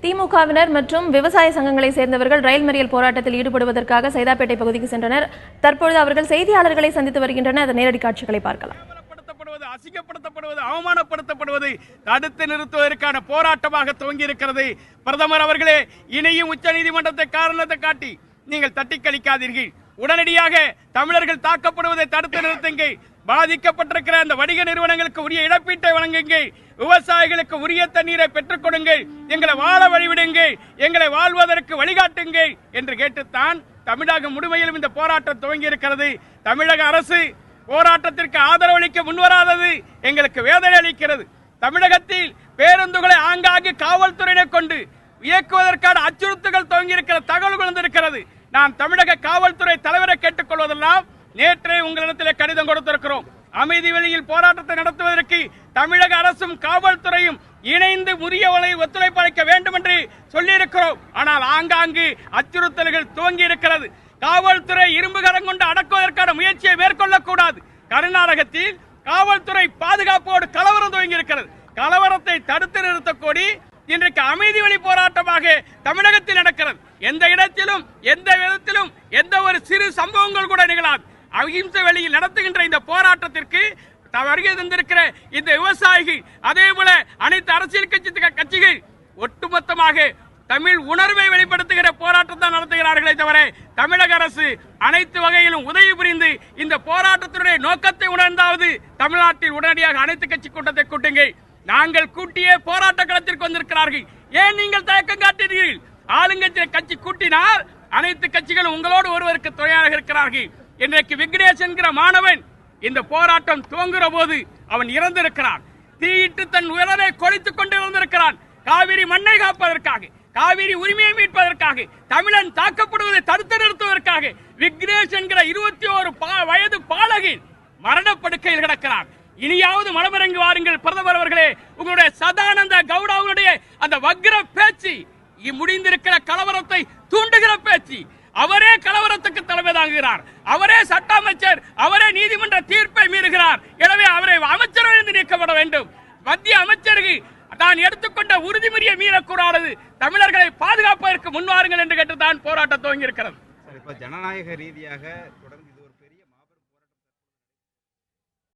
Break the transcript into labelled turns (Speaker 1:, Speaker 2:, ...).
Speaker 1: திமுகவினர் மற்றும் விவசாய சங்கங்களை சேர்ந்தவர்கள் ரயில் மறியல் போராட்டத்தில் ஈடுபடுவதற்காக சைதாப்பேட்டை பகுதிக்கு சென்றனர். தற்பொழுது அவர்கள் செய்தியாளர்களை சந்தித்து வருகின்றனர். அதன் நேரடி காட்சிகளை பார்க்கலாம்.
Speaker 2: அசிங்கப்படுத்தப்படுவது, அவமானப்படுத்தப்படுவது தடுத்து நிறுத்துவதற்கான போராட்டமாக துவங்கி இருக்கிறது. பிரதமர் அவர்களே, இனியும் உச்சநீதிமன்றத்தை காரணத்தை காட்டி நீங்கள் தட்டி கழிக்காதீர்கள். உடனடியாக தமிழர்கள் தாக்கப்படுவதை தடுத்து நிறுத்துங்கள். பாதிக்கப்பட்டிருக்கிற அந்த வணிக நிறுவனங்களுக்கு உரிய இழப்பீட்டை வழங்குங்கள். விவசாயிகளுக்கு உரிய தண்ணீரை பெற்றுக் கொடுங்கள். எங்களை வாழ வழிவிடுங்கள், எங்களை வாழ்வதற்கு வழிகாட்டுங்கள் என்று கேட்டுத்தான் தமிழகம் முழுமையிலும் இந்த போராட்டம் துவங்கி இருக்கிறது. தமிழக அரசு போராட்டத்திற்கு ஆதரவளிக்க முன்வராதது எங்களுக்கு வேதனை அளிக்கிறது. தமிழகத்தில் பேருந்துகளை ஆங்காங்கு காவல்துறையினை கொண்டு இயக்குவதற்கான அச்சுறுத்தல்கள் துவங்கியிருக்கிற தகவல்கள் வந்திருக்கிறது. நான் தமிழக காவல்துறை தலைவரை கேட்டுக் கொள்வதெல்லாம் நேற்றே உங்களிடத்திலே கடிதம் கொடுத்திருக்கிறோம். அமைதி வழியில் போராட்டத்தை நடத்துவதற்கு தமிழக அரசும் காவல்துறையும் இணைந்து உரிய ஒத்துழைப்பு அளிக்க வேண்டும் என்று சொல்லியிருக்கிறோம். ஆனால் ஆங்காங்கு அச்சுறுத்தல்கள் துவங்கி இருக்கிறது. காவல்துறை இரும்பு கரம் கொண்டு அடக்குவதற்கான முயற்சியை மேற்கொள்ளக்கூடாது. கர்நாடகத்தில் காவல்துறை பாதுகாப்போடு கலவரம் துவங்கி இருக்கிறது. கலவரத்தை தடுத்து நிறுத்தக்கோடி இன்றைக்கு அமைதி வழி போராட்டமாக தமிழகத்தில் நடக்கிறது. எந்த இடத்திலும் எந்த விதத்திலும் எந்த ஒரு சிறு சம்பவங்கள் கூட நிகழாது. அகிம்சை வழியில் நடத்துகின்ற இந்த போராட்டத்திற்கு வருகை தந்திருக்கிற இந்த விவசாயிகள், அதே போல அனைத்து அரசியல் கட்சிகள் ஒட்டுமொத்தமாக தமிழ் உணர்வை வெளிப்படுத்துகிற போராட்டம் தான் நடத்துகிறார்களே தவிர தமிழக அரசு அனைத்து வகையிலும் உதவி புரிந்து இந்த போராட்டத்தினுடைய நோக்கத்தை உணர்ந்தாவது தமிழ்நாட்டில் உடனடியாக அனைத்து கட்சி கூட்டத்தை கூட்டுங்கள். நாங்கள் கூட்டிய போராட்ட களத்திற்கு வந்திருக்கிறார்கள். ஏன் நீங்கள் தயக்கம் காட்டுகிறீர்கள்? ஆளுங்கட்சி கட்சி கூட்டினால் அனைத்து கட்சிகளும் உங்களோடு ஒருவருக்கு துணையாக இருக்கிறார்கள். இன்றைக்கு விக்னேஷ் என்கிற மாணவன் இந்த போராட்டம் துவங்குற போது அவன் இறந்திருக்கிறான். தீயிட்டு தன் உயிரை கொலைத்துக் கொண்டு இறந்திருக்கிறான். காவிரி மண்ணை காப்பதற்காக, காவிரி உரிமையை மீட்பதற்காக, தமிழன் தாக்கப்படுவதை தடுத்து நிறுத்துவதற்காக விக்னேஷ் என்கிற 21 வயது பாலகன் மரணப்படுக்கையில் கிடக்கிறான். இனியாவது மனமிறங்கி வாருங்கள் பிரதமர் அவர்களே. உங்களுடைய சதானந்த கவுடாவுடைய அந்த வக்ர பேச்சு, முடிந்திருக்கிற கலவரத்தை தூண்டுகிற பேச்சு. அவரே கலவரத்துக்கு தலைமை தாங்குகிறார். அவரே சட்ட அமைச்சர், அவரே நீதிமன்ற தீர்ப்பை மீறுகிறார். எனவே அவரை அமைச்சரவையிலிருந்து நீக்கப்பட வேண்டும். மத்திய அமைச்சர்கள் தான் எடுத்துக்கொண்ட உறுதிமொழியை மீறக்கூடாது. தமிழர்களை பாதுகாப்பதற்கு முன்வாருங்கள் என்று கேட்டுதான் போராட்டம் துவங்கி இருக்கிறது.
Speaker 3: இப்ப ஜனநாயக ரீதியாக தொடர்ந்து